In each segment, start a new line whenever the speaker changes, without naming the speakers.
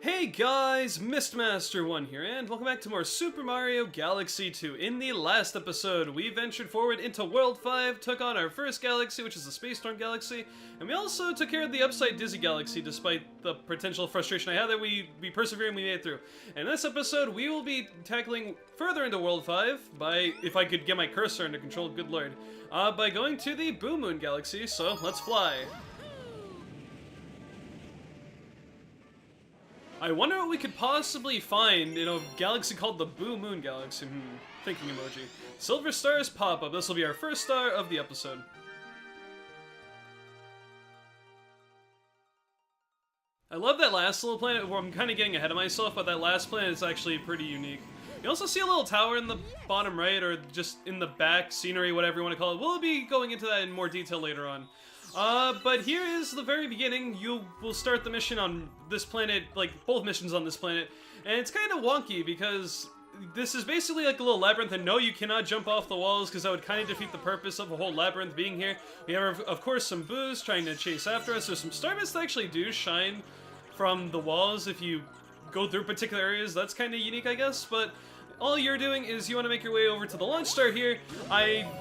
Hey guys, Mistmaster1 here, and welcome back to more Super Mario Galaxy 2. In the last episode, we ventured forward into World 5, took on our first galaxy, which is the Space Storm Galaxy, and we also took care of the Upside Dizzy Galaxy, despite the potential frustration I had that we persevered and we made it through. In this episode, we will be tackling further into World 5 by, if I could get my cursor under control, good lord, by going to the Boo Moon Galaxy, so let's fly. I wonder what we could possibly find in a galaxy called the Boo Moon Galaxy. Thinking emoji. Silver stars pop up. This will be our first star of the episode. I love that last little planet. Where I'm kind of getting ahead of myself, but that last planet is actually pretty unique. You also see a little tower in the bottom right, or just in the back scenery, whatever you want to call it. We'll be going into that in more detail later on. But here is the very beginning. You will start the mission on this planet, like both missions on this planet, and it's kind of wonky because this is basically like a little labyrinth, and no, you cannot jump off the walls because that would kind of defeat the purpose of the whole labyrinth being here. We have, of course, some boos trying to chase after us. There's some star mist that actually do shine from the walls if you go through particular areas. That's kind of unique, I guess, but all you're doing is you want to make your way over to the launch star here.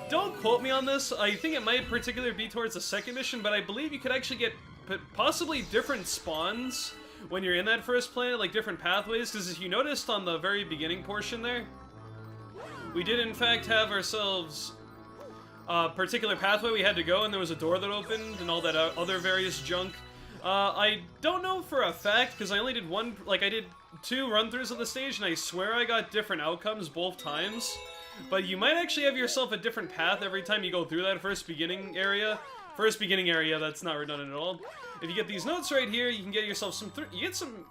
Don't quote me on this. I think it might particularly be towards the second mission, but I believe you could actually get possibly different spawns when you're in that first planet, like different pathways, because as you noticed on the very beginning portion there, we did in fact have ourselves a particular pathway we had to go, and there was a door that opened and all that other various junk. I don't know for a fact, because I only did one, like I did 2 run-throughs of the stage, and I swear I got different outcomes both times. But you might actually have yourself a different path every time you go through that first beginning area. That's not redundant at all. If you get these notes right here, you can get yourself some, you get some,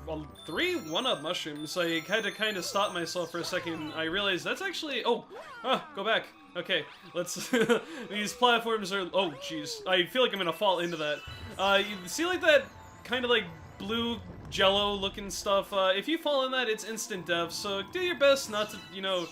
well, 3 1-up mushrooms. I had to kind of stop myself for a second. I realized that's actually, go back. Okay, let's, these platforms are, oh jeez, I feel like I'm gonna fall into that. You see like that kind of like blue jello looking stuff, if you fall in that, it's instant death, so do your best not to, you know,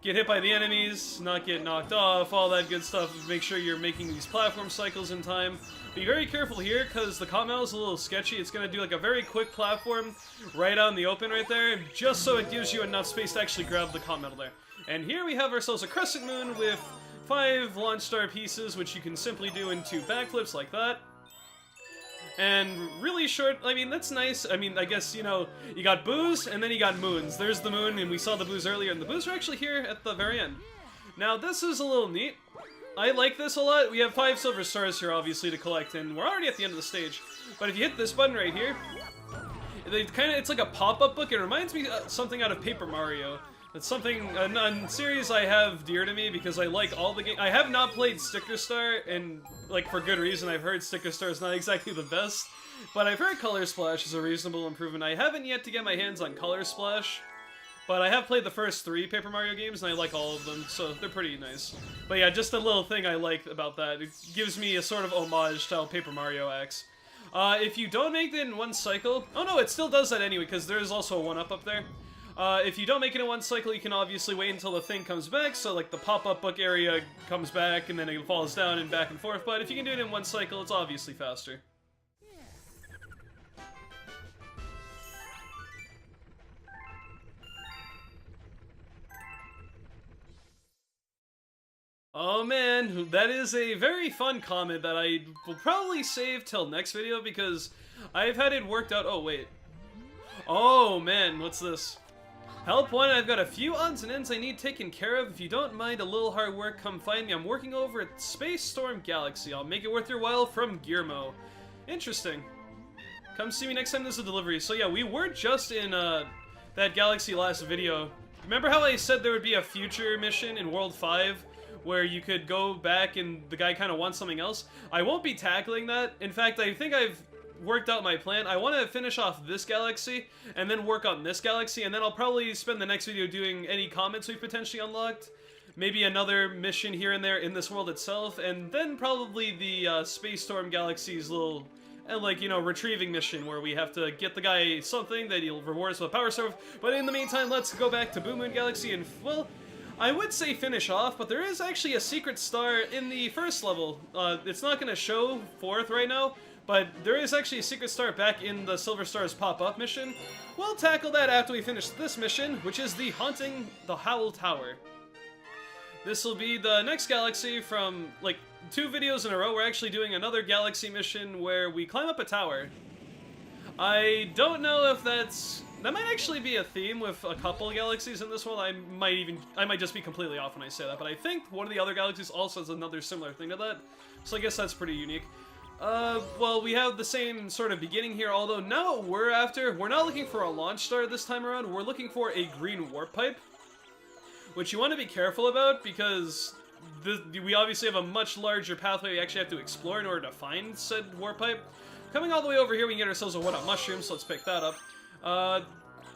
get hit by the enemies, not get knocked off, all that good stuff. Make sure you're making these platform cycles in time. Be very careful here, because the Comet is a little sketchy. It's going to do like a very quick platform right out in the open right there, just so it gives you enough space to actually grab the Comet there. And here we have ourselves a crescent moon with 5 launch star pieces, which you can simply do in 2 backflips like that. And really short, I mean, that's nice. I mean, I guess, you know, you got boos, and then you got moons. There's the moon, and we saw the boos earlier, and the boos are actually here at the very end. Now, this is a little neat. I like this a lot. We have 5 silver stars here, obviously, to collect, and we're already at the end of the stage. But if you hit this button right here, it's like a pop-up book. It reminds me of something out of Paper Mario. It's something, a series I have dear to me because I like all the games. I have not played Sticker Star, and, like, for good reason. I've heard Sticker Star is not exactly the best, but I've heard Color Splash is a reasonable improvement. I haven't yet to get my hands on Color Splash, but I have played the first 3 Paper Mario games, and I like all of them, so they're pretty nice. But yeah, just a little thing I like about that. It gives me a sort of homage to how Paper Mario acts. If you don't make it in one cycle... Oh no, it still does that anyway, because there's also a 1-up up there. If you don't make it in one cycle, you can obviously wait until the thing comes back, so like the pop-up book area comes back and then it falls down and back and forth, but if you can do it in one cycle, it's obviously faster. Oh man, that is a very fun comment that I will probably save till next video because I've had it worked out. Oh wait. Oh man, what's this? Help 1, I've got a few odds and ends I need taken care of. If you don't mind a little hard work, come find me. I'm working over at Space Storm Galaxy. I'll make it worth your while, from Guillermo. Interesting. Come see me next time there's a delivery. So yeah, we were just in that galaxy last video. Remember how I said there would be a future mission in World 5 where you could go back and the guy kind of wants something else? I won't be tackling that. In fact, I think I've worked out my plan. I want to finish off this galaxy and then work on this galaxy, and then I'll probably spend the next video doing any comets we've potentially unlocked, maybe another mission here and there in this world itself, and then probably the Space Storm Galaxy's little, like, you know, retrieving mission where we have to get the guy something that he'll reward us with a power serve. But in the meantime, let's go back to Boo Moon Galaxy and, well, I would say finish off, but there is actually a secret star in the first level. It's not going to show forth right now, But there is actually a secret star back in the Silver Stars pop-up mission. We'll tackle that after we finish this mission, which is the Haunting the Howling Tower. This will be the next galaxy from, like, 2 videos in a row. We're actually doing another galaxy mission where we climb up a tower. I don't know if that might actually be a theme with a couple galaxies in this one. I might just be completely off when I say that, but I think one of the other galaxies also has another similar thing to that. So I guess that's pretty unique. Well, we have the same sort of beginning here, although now we're not looking for a launch star this time around. We're looking for a green warp pipe, which you want to be careful about because we obviously have a much larger pathway we actually have to explore in order to find said warp pipe. Coming all the way over here, we can get ourselves a what-up mushroom, so let's pick that up.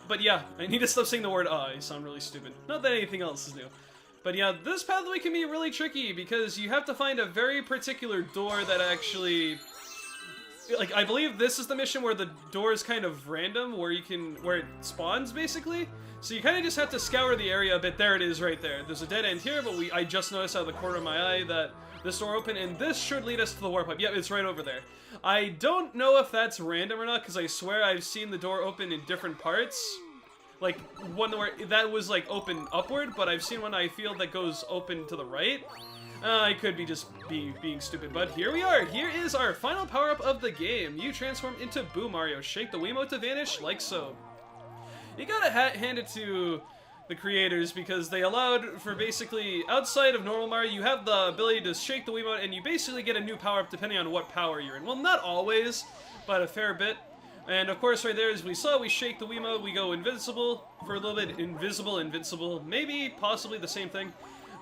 But yeah, I need to stop saying the word I sound really stupid. Not that anything else is new. But yeah, this pathway can be really tricky because you have to find a very particular door that actually... Like, I believe this is the mission where the door is kind of random, where it spawns, basically. So you kind of just have to scour the area a bit. There it is right there. There's a dead end here, but I just noticed out of the corner of my eye that this door opened, and this should lead us to the warp pipe. Yep, it's right over there. I don't know if that's random or not, because I swear I've seen the door open in different parts. Like, one where that was, like, open upward, but I've seen one I feel that goes open to the right. I could be just being stupid, but here we are. Here is our final power-up of the game. You transform into Boo Mario. Shake the Wiimote to vanish, like so. You gotta hand it to the creators because they allowed for basically, outside of normal Mario, you have the ability to shake the Wiimote and you basically get a new power-up depending on what power you're in. Well, not always, but a fair bit. And of course, right there, as we saw, we shake the Wiimote, we go invincible for a little bit. Invisible, invincible, maybe, possibly the same thing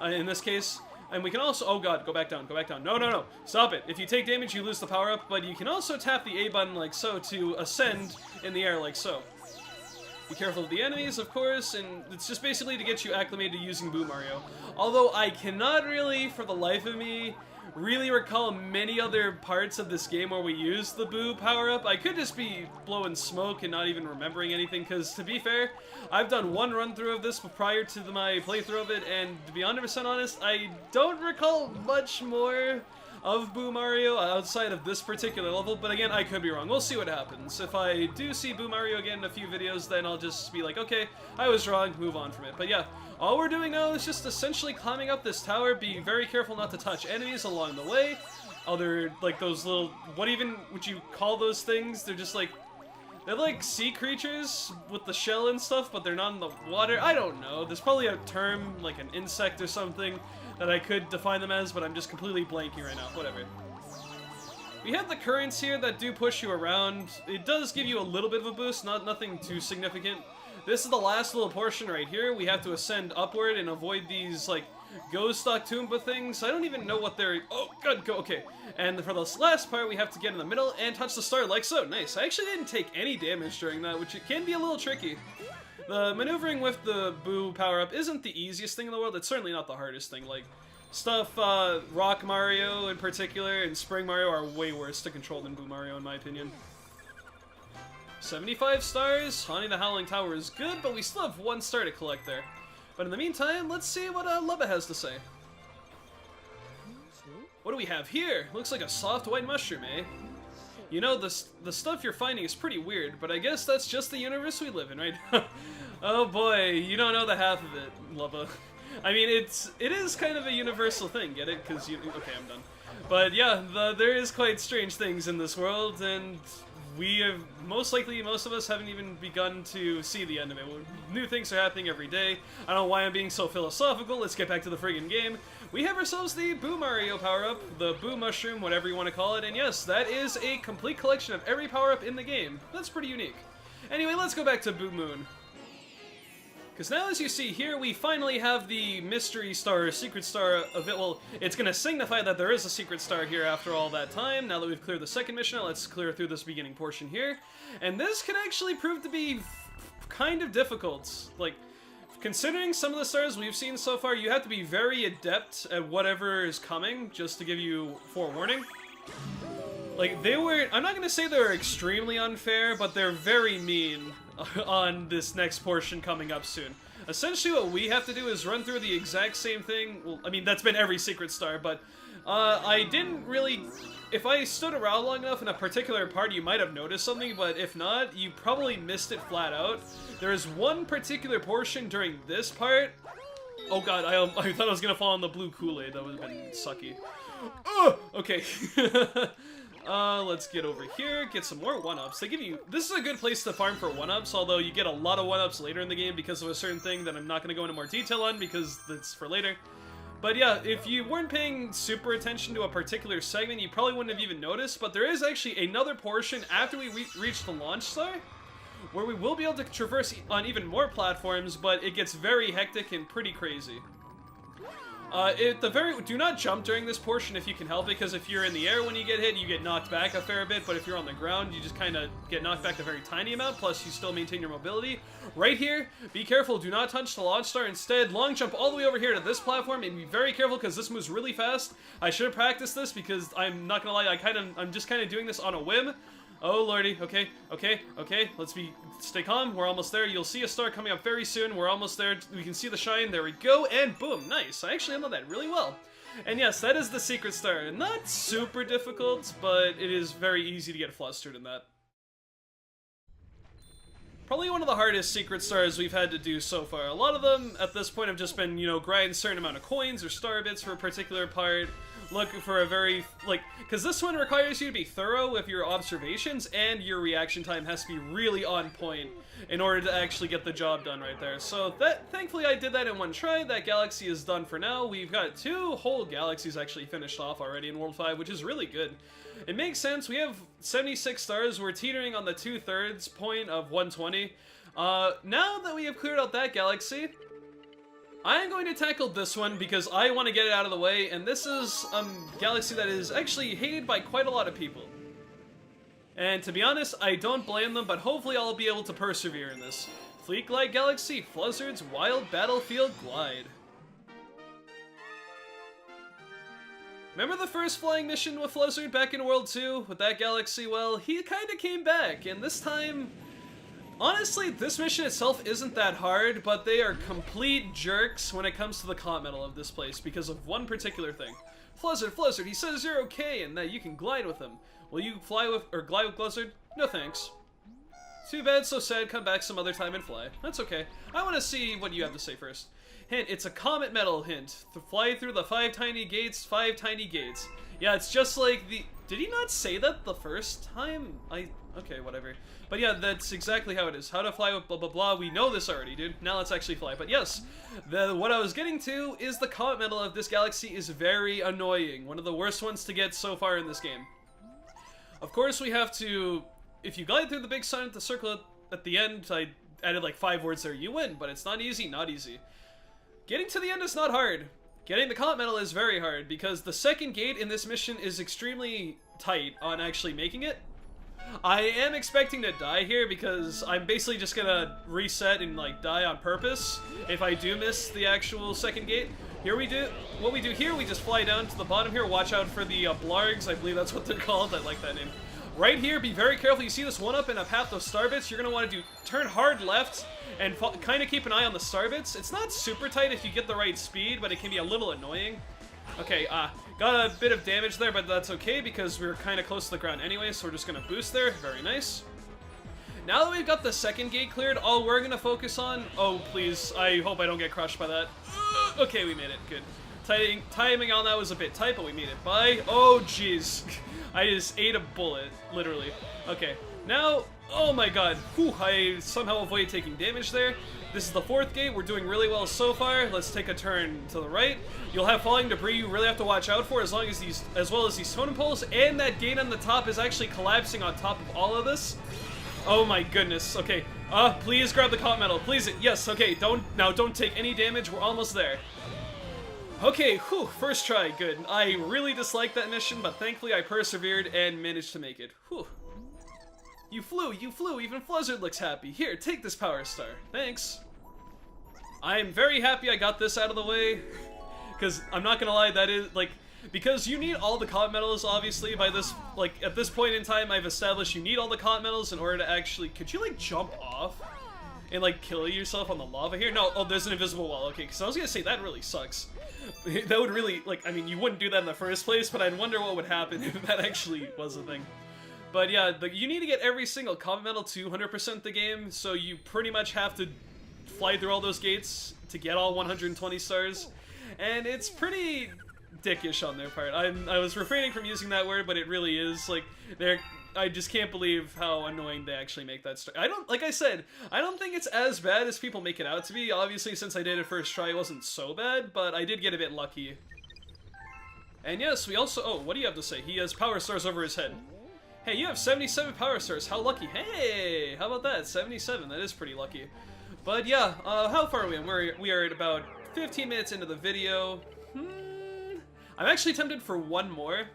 in this case. And we can also, oh god, go back down, go back down. No, no, no, stop it. If you take damage, you lose the power-up, but you can also tap the A button like so to ascend in the air like so. Be careful of the enemies, of course, and it's just basically to get you acclimated to using Boo Mario. Although I cannot really, for the life of me, really recall many other parts of this game where we use the Boo power-up. I could just be blowing smoke and not even remembering anything, because to be fair, I've done one run-through of this prior to my playthrough of it, and to be 100% honest, I don't recall much more of Boo Mario outside of this particular level, but again, I could be wrong. We'll see what happens. If I do see Boo Mario again in a few videos, then I'll just be like, okay, I was wrong, move on from it. But yeah, all we're doing now is just essentially climbing up this tower. Be very careful not to touch enemies along the way. Other, like, those little, what even would you call those things? They're just like, they're like sea creatures with the shell and stuff, but they're not in the water. I don't know. There's probably a term, like an insect or something, that I could define them as, but I'm just completely blanking right now. Whatever. We have the currents here that do push you around. It does give you a little bit of a boost, nothing too significant. This is the last little portion right here. We have to ascend upward and avoid these, like, ghost Octoomba things. I don't even know what they're... Oh, good, go, okay. And for this last part, we have to get in the middle and touch the star like so. Nice. I actually didn't take any damage during that, which it can be a little tricky. The maneuvering with the Boo power-up isn't the easiest thing in the world. It's certainly not the hardest thing. Like, stuff, Rock Mario in particular and Spring Mario are way worse to control than Boo Mario, in my opinion. 75 stars. Haunting the Howling Tower is good, but we still have 1 star to collect there. But in the meantime, let's see what Lubba has to say. What do we have here? Looks like a soft white mushroom, eh? You know, the stuff you're finding is pretty weird, but I guess that's just the universe we live in, right? Oh boy, you don't know the half of it, Lubba. I mean, it is kind of a universal thing, get it? Because okay, I'm done. But yeah, there is quite strange things in this world, and we have, most likely, most of us haven't even begun to see the end of it. New things are happening every day. I don't know why I'm being so philosophical. Let's get back to the friggin' game. We have ourselves the Boo Mario power-up, the Boo Mushroom, whatever you want to call it, and yes, that is a complete collection of every power-up in the game. That's pretty unique. Anyway, let's go back to Boo Moon. Because now, as you see here, we finally have the mystery star, secret star of it. Well, it's going to signify that there is a secret star here after all that time. Now that we've cleared the second mission, let's clear through this beginning portion here. And this can actually prove to be kind of difficult. Like, considering some of the stars we've seen so far, you have to be very adept at whatever is coming, just to give you forewarning. Like, they were, I'm not going to say they were extremely unfair, but they're very mean on this next portion coming up soon. Essentially what we have to do is run through the exact same thing. Well, I mean, that's been every secret star, but I didn't really... If I stood around long enough in a particular part, you might have noticed something, but if not, you probably missed it flat out. There is one particular portion during this part... Oh god, I thought I was gonna fall on the blue Kool-Aid. That would have been sucky. Okay. Let's get over here, get some more 1-ups. They give you... This is a good place to farm for 1-ups, although you get a lot of 1-ups later in the game because of a certain thing that I'm not gonna go into more detail on because that's for later. But yeah, if you weren't paying super attention to a particular segment, you probably wouldn't have even noticed, but there is actually another portion after we reach the launch star, where we will be able to traverse on even more platforms, but it gets very hectic and pretty crazy. Do not jump during this portion if you can help it, because if you're in the air when you get hit, you get knocked back a fair bit, but if you're on the ground, you just kind of get knocked back a very tiny amount, plus you still maintain your mobility. Right here, be careful, do not touch the launch star. Instead, long jump all the way over here to this platform, and be very careful, because this moves really fast. I should have practiced this, because I'm not gonna lie, I'm just kind of doing this on a whim. Oh lordy, okay, let's stay calm, we're almost there. You'll see a star coming up very soon, we're almost there, we can see the shine, there we go, and boom, nice. I actually handled that really well. And yes, that is the secret star. Not super difficult, but it is very easy to get flustered in that. Probably one of the hardest secret stars we've had to do so far. A lot of them, at this point, have just been, you know, grind a certain amount of coins or star bits for a particular part. Looking for a very, because this one requires you to be thorough with your observations, and your reaction time has to be really on point in order to actually get the job done right there. So thankfully I did that in one try. That galaxy is done for now. We've got 2 whole galaxies actually finished off already in World 5, which is really good. It makes sense. We have 76 stars. We're teetering on the 2/3 point of 120. Now that we have cleared out that galaxy, I'm going to tackle this one because I want to get it out of the way, and this is a galaxy that is actually hated by quite a lot of people. And to be honest, I don't blame them, but hopefully I'll be able to persevere in this. Fleet Glide Galaxy, Fluzzard's Wild Battlefield Glide. Remember the first flying mission with Fluzzard back in World 2 with that galaxy? Well, he kinda came back, and this time... Honestly, this mission itself isn't that hard, but they are complete jerks when it comes to the continental of this place because of one particular thing. Fluzzard, he says you're okay and that you can glide with him. Will you fly with, or glide with Fluzzard? No thanks. Too bad, so sad, come back some other time and fly. That's okay. I want to see what you have to say first. Hint, it's a Comet metal hint. To fly through the 5 tiny gates, 5 tiny gates. Yeah, it's just like the... Did he not say that the first time? Okay, whatever. But yeah, that's exactly how it is. How to fly with blah blah blah. We know this already, dude. Now let's actually fly. But yes, what I was getting to is the Comet metal of this galaxy is very annoying. One of the worst ones to get so far in this game. Of course, we have to... If you glide through the big sign at the circle at the end, I added like 5 words there, you win. But it's not easy, not easy. Getting to the end is not hard. Getting the Comet metal is very hard because the second gate in this mission is extremely tight on actually making it. I am expecting to die here because I'm basically just gonna reset and like die on purpose if I do miss the actual second gate. Here we do, what we do here, we just fly down to the bottom here, watch out for the blargs, I believe that's what they're called, I like that name. Right here, be very careful, you see this 1-up in a path of star bits, you're gonna want to turn hard left and kind of keep an eye on the star bits. It's not super tight if you get the right speed, but it can be a little annoying. Okay, got a bit of damage there, but that's okay because we're kind of close to the ground anyway, so we're just going to boost there. Very nice. Now that we've got the second gate cleared, all we're going to focus on... Oh, please, I hope I don't get crushed by that. Okay, we made it. Good. Timing on that was a bit tight, but we made it by... Oh, jeez. I just ate a bullet, literally. Okay, now... Oh my god. Whew, I somehow avoided taking damage there. This is the 4th gate. We're doing really well so far. Let's take a turn to the right. You'll have falling debris you really have to watch out for as well as these totem poles. And that gate on the top is actually collapsing on top of all of this. Oh my goodness. Okay. Please grab the Comet metal. Please. Yes. Okay. Don't take any damage. We're almost there. Okay. Whew. First try. Good. I really disliked that mission, but thankfully I persevered and managed to make it. Whew. You flew, even Fluzzard looks happy. Here, take this power star. Thanks. I'm very happy I got this out of the way, because I'm not gonna lie, that is, like, because you need all the Comet metals, obviously, by this, like, at this point in time, I've established you need all the Comet metals in order to actually, could you, like, jump off? and like kill yourself on the lava here. No, oh, there's an invisible wall. Okay, because I was gonna say that really sucks. That would really, like, I mean, you wouldn't do that in the first place, but I'd wonder what would happen if that actually was a thing. But yeah, you need to get every single Comet medal to 100% the game, so you pretty much have to fly through all those gates to get all 120 stars, and it's pretty dickish on their part. I was refraining from using that word, but it really is, like, I just can't believe how annoying they actually make that star. Like I said, I don't think it's as bad as people make it out to be. Obviously, since I did it first try, it wasn't so bad, but I did get a bit lucky. And yes, we also, oh, what do you have to say? He has power stars over his head. Hey, you have 77 power stars, how lucky. Hey, how about that? 77, that is pretty lucky. But yeah, how far are we? We are at about 15 minutes into the video. I'm actually tempted for one more.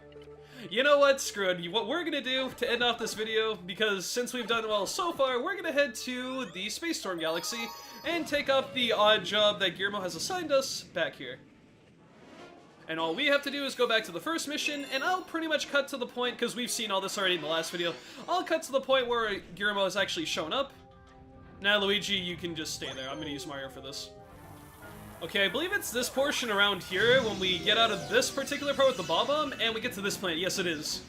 You know what, screw it. What we're gonna do to end off this video, because since we've done well so far, we're gonna head to the Space Storm Galaxy and take up the odd job that Guillermo has assigned us back here. And all we have to do is go back to the first mission, and I'll pretty much cut to the point, because we've seen all this already in the last video, I'll cut to the point where Guillermo has actually shown up. Now, Luigi, you can just stay there. I'm gonna use Mario for this. Okay, I believe it's this portion around here when we get out of this particular part with the Bob-omb, and we get to this planet. Yes, it is.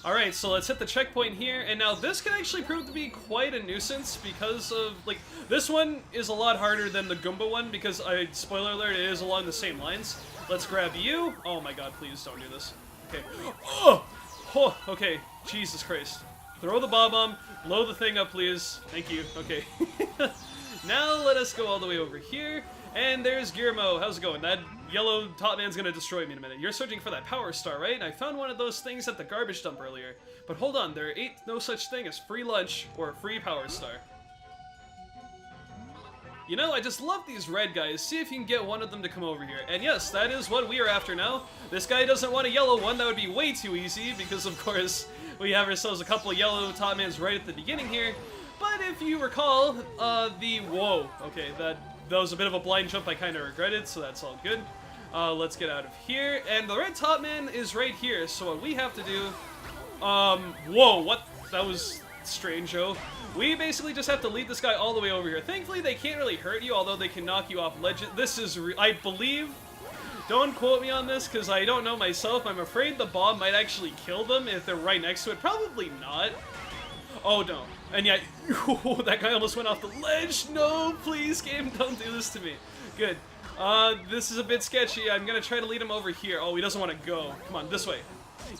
Alright, so let's hit the checkpoint here, and now this can actually prove to be quite a nuisance because of, like, this one is a lot harder than the Goomba one because, spoiler alert, it is along the same lines. Let's grab you. Oh my god, please don't do this. Okay. Oh! Oh, okay. Jesus Christ. Throw the Bob-omb, blow the thing up, please. Thank you. Okay. Now let us go all the way over here. And there's Guillermo. How's it going? That yellow Topman's gonna destroy me in a minute. You're searching for that power star, right? I found one of those things at the garbage dump earlier. But hold on, there ain't no such thing as free lunch or a free power star. You know, I just love these red guys. See if you can get one of them to come over here. And yes, that is what we are after now. This guy doesn't want a yellow one. That would be way too easy because, of course, we have ourselves a couple of yellow Topmans right at the beginning here. But if you recall, whoa, okay, that was a bit of a blind jump I kind of regretted, so that's all good. Let's get out of here. And the red Topman is right here, so what we have to do... whoa, what? That was strange-o. We basically just have to lead this guy all the way over here. Thankfully, they can't really hurt you, although they can knock you off ledges. This is, I believe... Don't quote me on this, because I don't know myself. I'm afraid the bomb might actually kill them if they're right next to it. Probably not. Oh, no. And yet, that guy almost went off the ledge. No, please, game, don't do this to me. Good. This is a bit sketchy. I'm gonna try to lead him over here. Oh, he doesn't want to go. Come on, this way.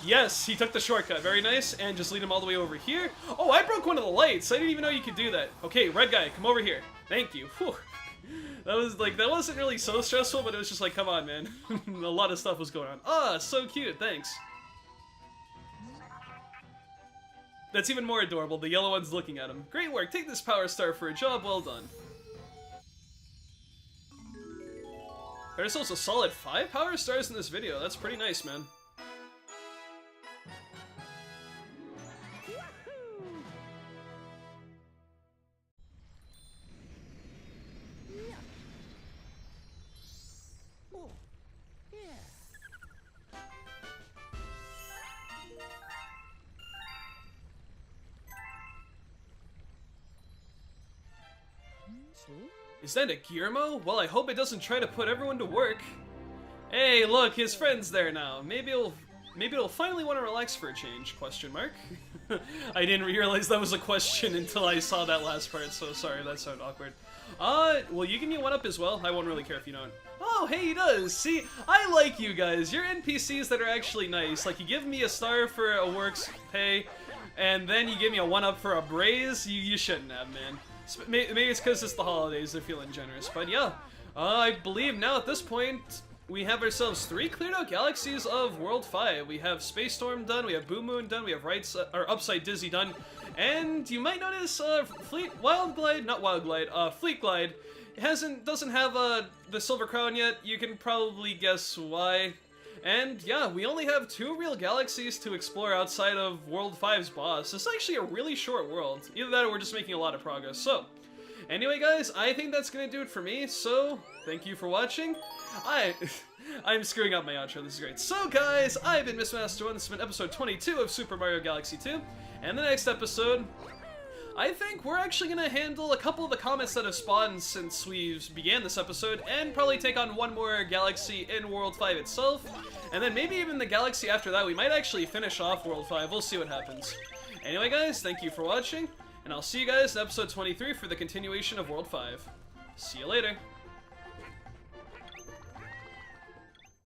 Yes, he took the shortcut. Very nice. And just lead him all the way over here. Oh, I broke one of the lights. I didn't even know you could do that. Okay, red guy, come over here. Thank you. Whew. That was, like, that wasn't really so stressful, but it was just like, come on, man. A lot of stuff was going on. Ah, so cute. Thanks. That's even more adorable. The yellow one's looking at him. Great work. Take this power star for a job well done. There's also a solid 5 power stars in this video. That's pretty nice, man. Is that a Guillermo? Well, I hope it doesn't try to put everyone to work. Hey, look, his friend's there now. Maybe it'll finally want to relax for a change, question mark. I didn't realize that was a question until I saw that last part, so sorry, that sounded awkward. Well, you give me one up as well. I won't really care if you don't. Oh, hey, he does. See, I like you guys. You're NPCs that are actually nice. Like, you give me a star for a work's pay, and then you give me a one-up for a braise. You shouldn't have, man. Maybe it's because it's the holidays, they're feeling generous. But yeah, I believe now at this point, we have ourselves 3 cleared out galaxies of World 5. We have Space Storm done, we have Boom Moon done, we have Upside Dizzy done, and you might notice Fleet Glide doesn't have the Silver Crown yet. You can probably guess why. And yeah, we only have 2 real galaxies to explore outside of World 5's boss. This is actually a really short world. Either that or we're just making a lot of progress. So, anyway guys, I think that's gonna do it for me. So, thank you for watching. I'm screwing up my outro, this is great. So guys, I've been Mr. Master 1, this has been episode 22 of Super Mario Galaxy 2. And the next episode, I think we're actually going to handle a couple of the comets that have spawned since we began this episode, and probably take on one more galaxy in World 5 itself, and then maybe even the galaxy after that. We might actually finish off World 5, we'll see what happens. Anyway guys, thank you for watching, and I'll see you guys in episode 23 for the continuation of World 5. See you later.